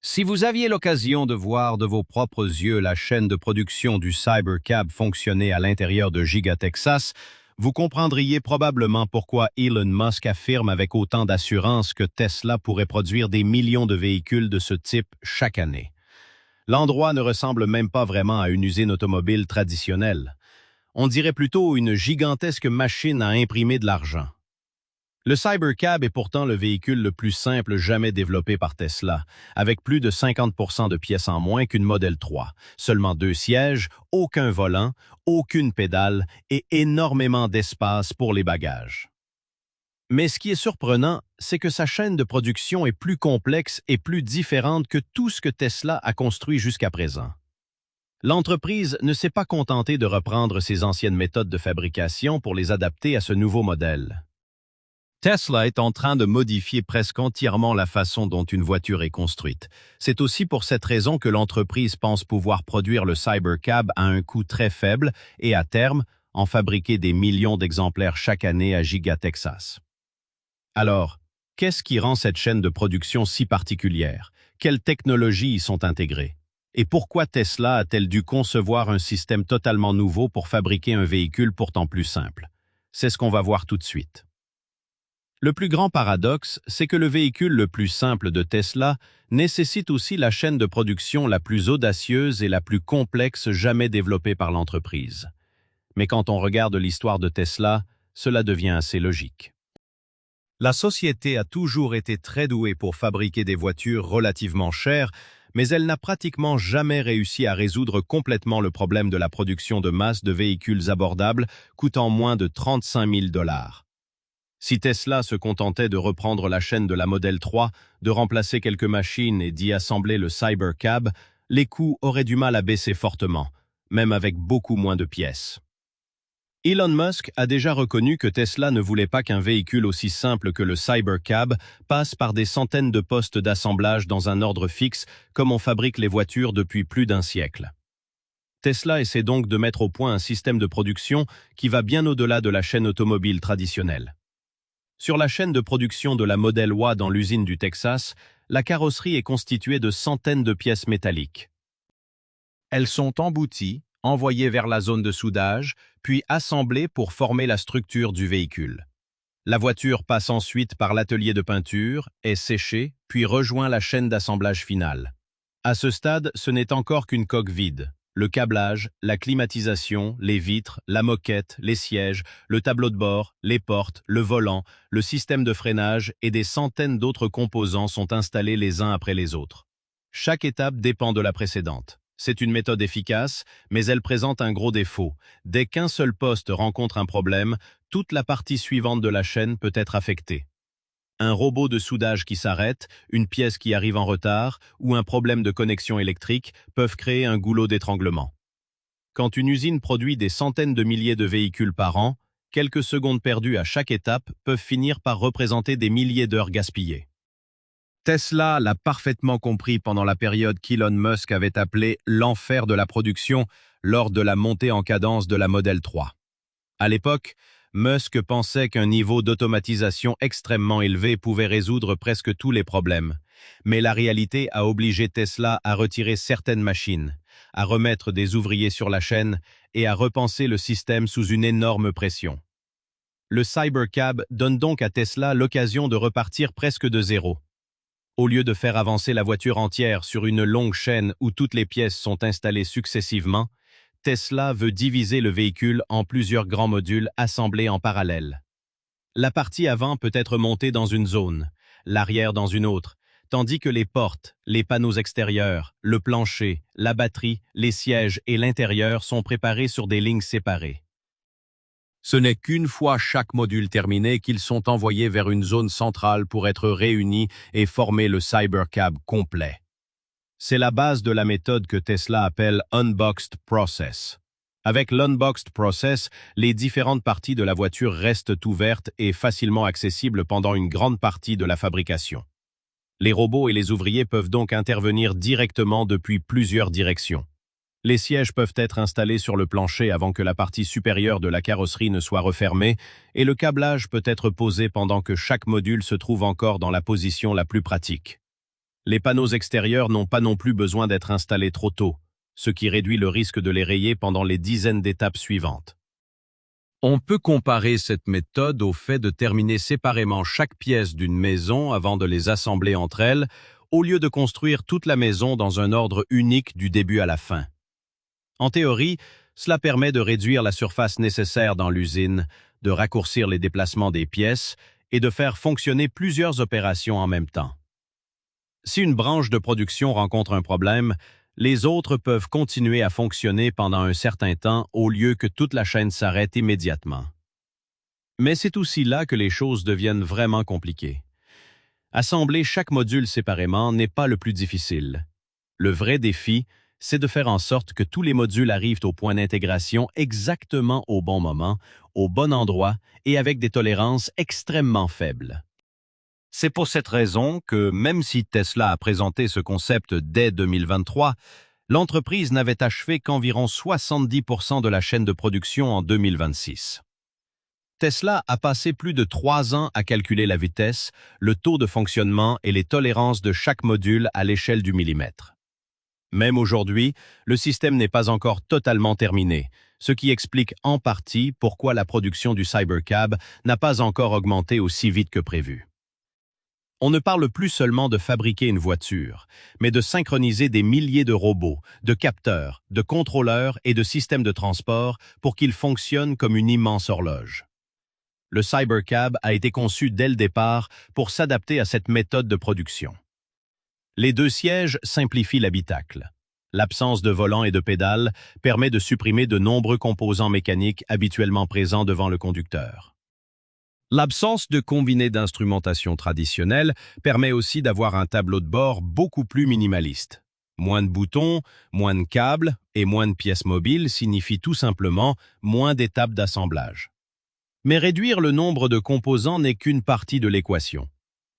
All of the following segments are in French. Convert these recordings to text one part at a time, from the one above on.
Si vous aviez l'occasion de voir de vos propres yeux la chaîne de production du Cybercab fonctionner à l'intérieur de Giga Texas, vous comprendriez probablement pourquoi Elon Musk affirme avec autant d'assurance que Tesla pourrait produire des millions de véhicules de ce type chaque année. L'endroit ne ressemble même pas vraiment à une usine automobile traditionnelle. On dirait plutôt une gigantesque machine à imprimer de l'argent. Le Cybercab est pourtant le véhicule le plus simple jamais développé par Tesla, avec plus de 50% de pièces en moins qu'une Model 3, seulement 2 sièges, aucun volant, aucune pédale et énormément d'espace pour les bagages. Mais ce qui est surprenant, c'est que sa chaîne de production est plus complexe et plus différente que tout ce que Tesla a construit jusqu'à présent. L'entreprise ne s'est pas contentée de reprendre ses anciennes méthodes de fabrication pour les adapter à ce nouveau modèle. Tesla est en train de modifier presque entièrement la façon dont une voiture est construite. C'est aussi pour cette raison que l'entreprise pense pouvoir produire le Cybercab à un coût très faible et, à terme, en fabriquer des millions d'exemplaires chaque année à Giga Texas. Alors, qu'est-ce qui rend cette chaîne de production si particulière? Quelles technologies y sont intégrées? Et pourquoi Tesla a-t-elle dû concevoir un système totalement nouveau pour fabriquer un véhicule pourtant plus simple? C'est ce qu'on va voir tout de suite. Le plus grand paradoxe, c'est que le véhicule le plus simple de Tesla nécessite aussi la chaîne de production la plus audacieuse et la plus complexe jamais développée par l'entreprise. Mais quand on regarde l'histoire de Tesla, cela devient assez logique. La société a toujours été très douée pour fabriquer des voitures relativement chères, mais elle n'a pratiquement jamais réussi à résoudre complètement le problème de la production de masse de véhicules abordables coûtant moins de 35 000 $. Si Tesla se contentait de reprendre la chaîne de la Model 3, de remplacer quelques machines et d'y assembler le Cybercab, les coûts auraient du mal à baisser fortement, même avec beaucoup moins de pièces. Elon Musk a déjà reconnu que Tesla ne voulait pas qu'un véhicule aussi simple que le Cybercab passe par des centaines de postes d'assemblage dans un ordre fixe comme on fabrique les voitures depuis plus d'un siècle. Tesla essaie donc de mettre au point un système de production qui va bien au-delà de la chaîne automobile traditionnelle. Sur la chaîne de production de la Model Y dans l'usine du Texas, la carrosserie est constituée de centaines de pièces métalliques. Elles sont embouties, envoyées vers la zone de soudage, puis assemblées pour former la structure du véhicule. La voiture passe ensuite par l'atelier de peinture, est séchée, puis rejoint la chaîne d'assemblage finale. À ce stade, ce n'est encore qu'une coque vide. Le câblage, la climatisation, les vitres, la moquette, les sièges, le tableau de bord, les portes, le volant, le système de freinage et des centaines d'autres composants sont installés les uns après les autres. Chaque étape dépend de la précédente. C'est une méthode efficace, mais elle présente un gros défaut. Dès qu'un seul poste rencontre un problème, toute la partie suivante de la chaîne peut être affectée. Un robot de soudage qui s'arrête, une pièce qui arrive en retard ou un problème de connexion électrique peuvent créer un goulot d'étranglement. Quand une usine produit des centaines de milliers de véhicules par an, quelques secondes perdues à chaque étape peuvent finir par représenter des milliers d'heures gaspillées. Tesla l'a parfaitement compris pendant la période qu'Elon Musk avait appelée « l'enfer de la production » lors de la montée en cadence de la Model 3. À l'époque, Musk pensait qu'un niveau d'automatisation extrêmement élevé pouvait résoudre presque tous les problèmes. Mais la réalité a obligé Tesla à retirer certaines machines, à remettre des ouvriers sur la chaîne et à repenser le système sous une énorme pression. Le Cybercab donne donc à Tesla l'occasion de repartir presque de zéro. Au lieu de faire avancer la voiture entière sur une longue chaîne où toutes les pièces sont installées successivement, Tesla veut diviser le véhicule en plusieurs grands modules assemblés en parallèle. La partie avant peut être montée dans une zone, l'arrière dans une autre, tandis que les portes, les panneaux extérieurs, le plancher, la batterie, les sièges et l'intérieur sont préparés sur des lignes séparées. Ce n'est qu'une fois chaque module terminé qu'ils sont envoyés vers une zone centrale pour être réunis et former le Cybercab complet. C'est la base de la méthode que Tesla appelle « Unboxed Process ». Avec l'Unboxed Process, les différentes parties de la voiture restent ouvertes et facilement accessibles pendant une grande partie de la fabrication. Les robots et les ouvriers peuvent donc intervenir directement depuis plusieurs directions. Les sièges peuvent être installés sur le plancher avant que la partie supérieure de la carrosserie ne soit refermée et le câblage peut être posé pendant que chaque module se trouve encore dans la position la plus pratique. Les panneaux extérieurs n'ont pas non plus besoin d'être installés trop tôt, ce qui réduit le risque de les rayer pendant les dizaines d'étapes suivantes. On peut comparer cette méthode au fait de terminer séparément chaque pièce d'une maison avant de les assembler entre elles, au lieu de construire toute la maison dans un ordre unique du début à la fin. En théorie, cela permet de réduire la surface nécessaire dans l'usine, de raccourcir les déplacements des pièces et de faire fonctionner plusieurs opérations en même temps. Si une branche de production rencontre un problème, les autres peuvent continuer à fonctionner pendant un certain temps au lieu que toute la chaîne s'arrête immédiatement. Mais c'est aussi là que les choses deviennent vraiment compliquées. Assembler chaque module séparément n'est pas le plus difficile. Le vrai défi, c'est de faire en sorte que tous les modules arrivent au point d'intégration exactement au bon moment, au bon endroit et avec des tolérances extrêmement faibles. C'est pour cette raison que, même si Tesla a présenté ce concept dès 2023, l'entreprise n'avait achevé qu'environ 70% de la chaîne de production en 2026. Tesla a passé plus de 3 ans à calculer la vitesse, le taux de fonctionnement et les tolérances de chaque module à l'échelle du millimètre. Même aujourd'hui, le système n'est pas encore totalement terminé, ce qui explique en partie pourquoi la production du Cybercab n'a pas encore augmenté aussi vite que prévu. On ne parle plus seulement de fabriquer une voiture, mais de synchroniser des milliers de robots, de capteurs, de contrôleurs et de systèmes de transport pour qu'ils fonctionnent comme une immense horloge. Le Cybercab a été conçu dès le départ pour s'adapter à cette méthode de production. Les 2 sièges simplifient l'habitacle. L'absence de volant et de pédales permet de supprimer de nombreux composants mécaniques habituellement présents devant le conducteur. L'absence de combiné d'instrumentation traditionnelle permet aussi d'avoir un tableau de bord beaucoup plus minimaliste. Moins de boutons, moins de câbles et moins de pièces mobiles signifie tout simplement moins d'étapes d'assemblage. Mais réduire le nombre de composants n'est qu'une partie de l'équation.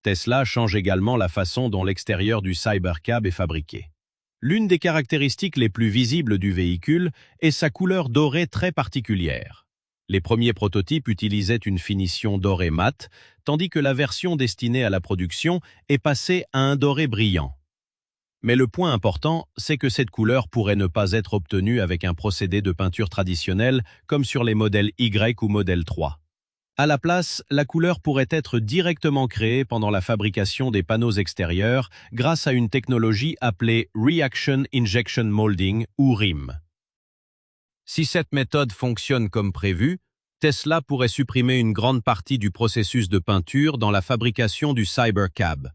Tesla change également la façon dont l'extérieur du Cybercab est fabriqué. L'une des caractéristiques les plus visibles du véhicule est sa couleur dorée très particulière. Les premiers prototypes utilisaient une finition doré mat, tandis que la version destinée à la production est passée à un doré brillant. Mais le point important, c'est que cette couleur pourrait ne pas être obtenue avec un procédé de peinture traditionnel comme sur les modèles Y ou modèle 3. À la place, la couleur pourrait être directement créée pendant la fabrication des panneaux extérieurs grâce à une technologie appelée Reaction Injection Molding ou RIM. Si cette méthode fonctionne comme prévu, Tesla pourrait supprimer une grande partie du processus de peinture dans la fabrication du Cybercab.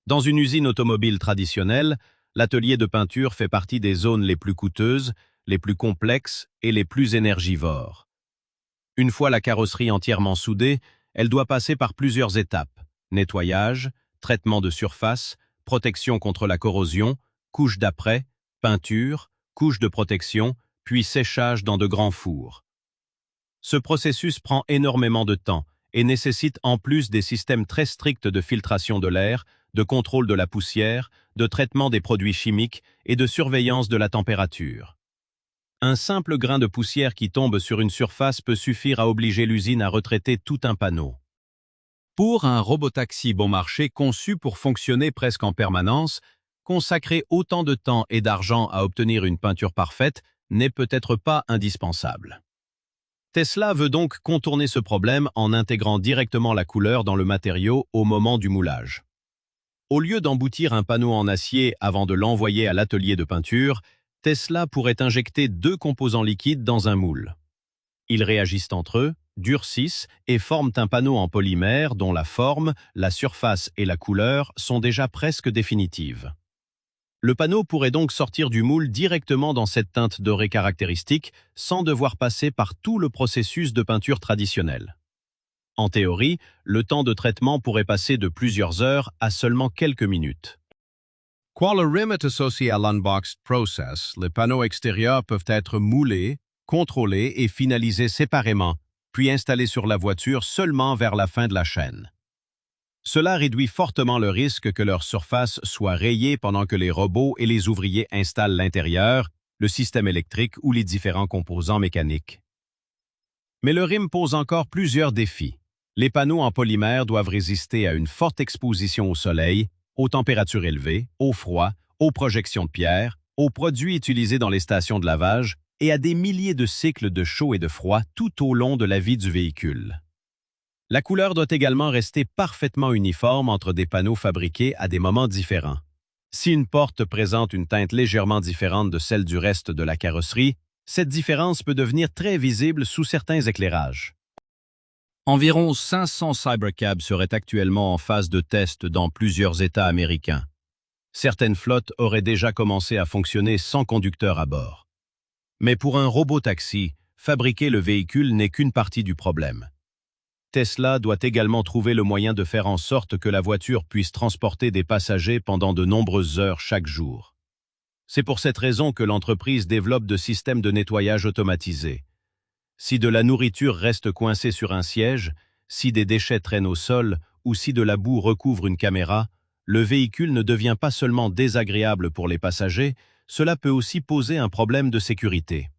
Dans une usine automobile traditionnelle, l'atelier de peinture fait partie des zones les plus coûteuses, les plus complexes et les plus énergivores. Une fois la carrosserie entièrement soudée, elle doit passer par plusieurs étapes: nettoyage, traitement de surface, protection contre la corrosion, couche d'après, peinture, couche de protection, puis séchage dans de grands fours. Ce processus prend énormément de temps et nécessite en plus des systèmes très stricts de filtration de l'air, de contrôle de la poussière, de traitement des produits chimiques et de surveillance de la température. Un simple grain de poussière qui tombe sur une surface peut suffire à obliger l'usine à retraiter tout un panneau. Pour un robotaxi bon marché conçu pour fonctionner presque en permanence, consacrer autant de temps et d'argent à obtenir une peinture parfaite n'est peut-être pas indispensable. Tesla veut donc contourner ce problème en intégrant directement la couleur dans le matériau au moment du moulage. Au lieu d'emboutir un panneau en acier avant de l'envoyer à l'atelier de peinture, Tesla pourrait injecter 2 composants liquides dans un moule. Ils réagissent entre eux, durcissent et forment un panneau en polymère dont la forme, la surface et la couleur sont déjà presque définitives. Le panneau pourrait donc sortir du moule directement dans cette teinte dorée caractéristique sans devoir passer par tout le processus de peinture traditionnel. En théorie, le temps de traitement pourrait passer de plusieurs heures à seulement quelques minutes. Quand le RIM est associé à l'unboxed process, les panneaux extérieurs peuvent être moulés, contrôlés et finalisés séparément, puis installés sur la voiture seulement vers la fin de la chaîne. Cela réduit fortement le risque que leur surface soit rayée pendant que les robots et les ouvriers installent l'intérieur, le système électrique ou les différents composants mécaniques. Mais le RIM pose encore plusieurs défis. Les panneaux en polymère doivent résister à une forte exposition au soleil, aux températures élevées, au froid, aux projections de pierre, aux produits utilisés dans les stations de lavage et à des milliers de cycles de chaud et de froid tout au long de la vie du véhicule. La couleur doit également rester parfaitement uniforme entre des panneaux fabriqués à des moments différents. Si une porte présente une teinte légèrement différente de celle du reste de la carrosserie, cette différence peut devenir très visible sous certains éclairages. Environ 500 Cybercab seraient actuellement en phase de test dans plusieurs États américains. Certaines flottes auraient déjà commencé à fonctionner sans conducteur à bord. Mais pour un robot-taxi, fabriquer le véhicule n'est qu'une partie du problème. Tesla doit également trouver le moyen de faire en sorte que la voiture puisse transporter des passagers pendant de nombreuses heures chaque jour. C'est pour cette raison que l'entreprise développe de systèmes de nettoyage automatisés. Si de la nourriture reste coincée sur un siège, si des déchets traînent au sol ou si de la boue recouvre une caméra, le véhicule ne devient pas seulement désagréable pour les passagers, cela peut aussi poser un problème de sécurité.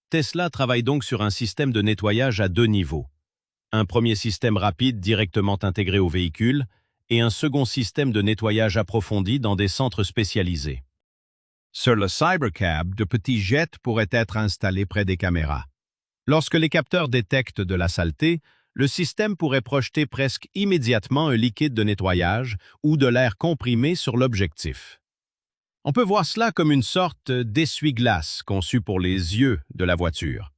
Tesla travaille donc sur un système de nettoyage à 2 niveaux. Un premier système rapide directement intégré au véhicule et un second système de nettoyage approfondi dans des centres spécialisés. Sur le Cybercab, de petits jets pourraient être installés près des caméras. Lorsque les capteurs détectent de la saleté, le système pourrait projeter presque immédiatement un liquide de nettoyage ou de l'air comprimé sur l'objectif. On peut voir cela comme une sorte d'essuie-glace conçu pour les yeux de la voiture.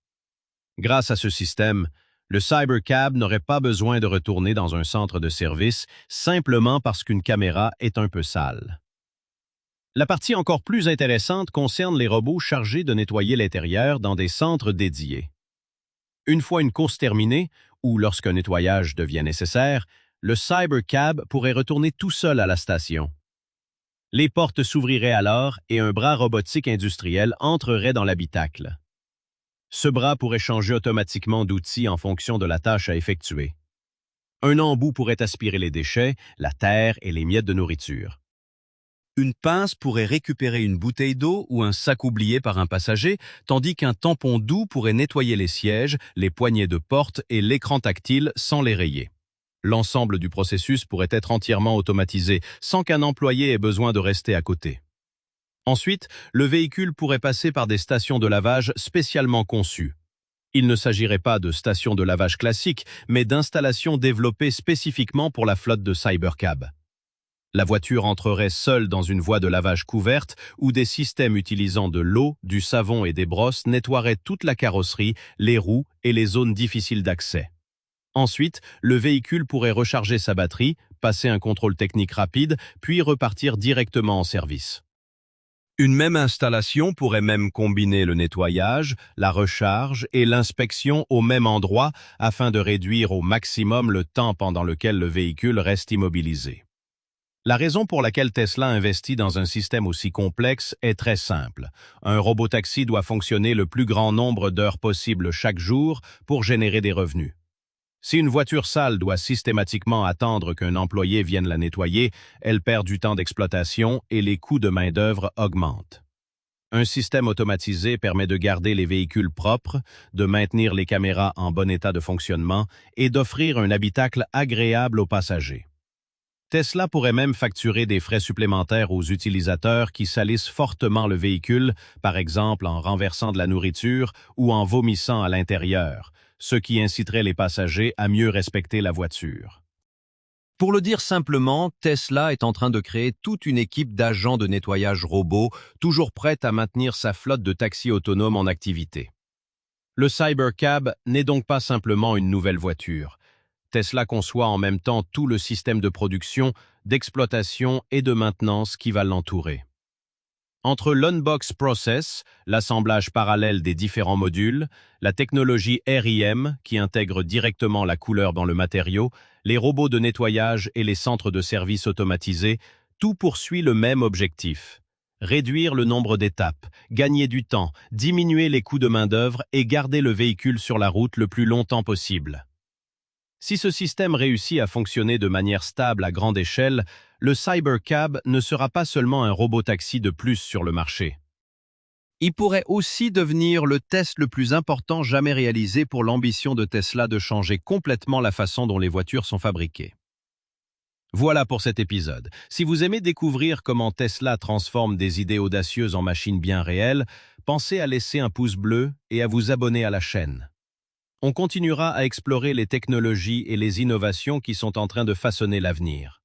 Grâce à ce système, le Cybercab n'aurait pas besoin de retourner dans un centre de service simplement parce qu'une caméra est un peu sale. La partie encore plus intéressante concerne les robots chargés de nettoyer l'intérieur dans des centres dédiés. Une fois une course terminée, ou lorsqu'un nettoyage devient nécessaire, le Cybercab pourrait retourner tout seul à la station. Les portes s'ouvriraient alors et un bras robotique industriel entrerait dans l'habitacle. Ce bras pourrait changer automatiquement d'outil en fonction de la tâche à effectuer. Un embout pourrait aspirer les déchets, la terre et les miettes de nourriture. Une pince pourrait récupérer une bouteille d'eau ou un sac oublié par un passager, tandis qu'un tampon doux pourrait nettoyer les sièges, les poignées de porte et l'écran tactile sans les rayer. L'ensemble du processus pourrait être entièrement automatisé, sans qu'un employé ait besoin de rester à côté. Ensuite, le véhicule pourrait passer par des stations de lavage spécialement conçues. Il ne s'agirait pas de stations de lavage classiques, mais d'installations développées spécifiquement pour la flotte de Cybercab. La voiture entrerait seule dans une voie de lavage couverte où des systèmes utilisant de l'eau, du savon et des brosses nettoieraient toute la carrosserie, les roues et les zones difficiles d'accès. Ensuite, le véhicule pourrait recharger sa batterie, passer un contrôle technique rapide, puis repartir directement en service. Une même installation pourrait même combiner le nettoyage, la recharge et l'inspection au même endroit afin de réduire au maximum le temps pendant lequel le véhicule reste immobilisé. La raison pour laquelle Tesla investit dans un système aussi complexe est très simple. Un robotaxi doit fonctionner le plus grand nombre d'heures possible chaque jour pour générer des revenus. Si une voiture sale doit systématiquement attendre qu'un employé vienne la nettoyer, elle perd du temps d'exploitation et les coûts de main-d'œuvre augmentent. Un système automatisé permet de garder les véhicules propres, de maintenir les caméras en bon état de fonctionnement et d'offrir un habitacle agréable aux passagers. Tesla pourrait même facturer des frais supplémentaires aux utilisateurs qui salissent fortement le véhicule, par exemple en renversant de la nourriture ou en vomissant à l'intérieur, ce qui inciterait les passagers à mieux respecter la voiture. Pour le dire simplement, Tesla est en train de créer toute une équipe d'agents de nettoyage robots, toujours prête à maintenir sa flotte de taxis autonomes en activité. Le Cybercab n'est donc pas simplement une nouvelle voiture. Tesla conçoit en même temps tout le système de production, d'exploitation et de maintenance qui va l'entourer. Entre l'unbox process, l'assemblage parallèle des différents modules, la technologie RIM qui intègre directement la couleur dans le matériau, les robots de nettoyage et les centres de service automatisés, tout poursuit le même objectif. Réduire le nombre d'étapes, gagner du temps, diminuer les coûts de main-d'œuvre et garder le véhicule sur la route le plus longtemps possible. Si ce système réussit à fonctionner de manière stable à grande échelle, le Cybercab ne sera pas seulement un robot-taxi de plus sur le marché. Il pourrait aussi devenir le test le plus important jamais réalisé pour l'ambition de Tesla de changer complètement la façon dont les voitures sont fabriquées. Voilà pour cet épisode. Si vous aimez découvrir comment Tesla transforme des idées audacieuses en machines bien réelles, pensez à laisser un pouce bleu et à vous abonner à la chaîne. On continuera à explorer les technologies et les innovations qui sont en train de façonner l'avenir.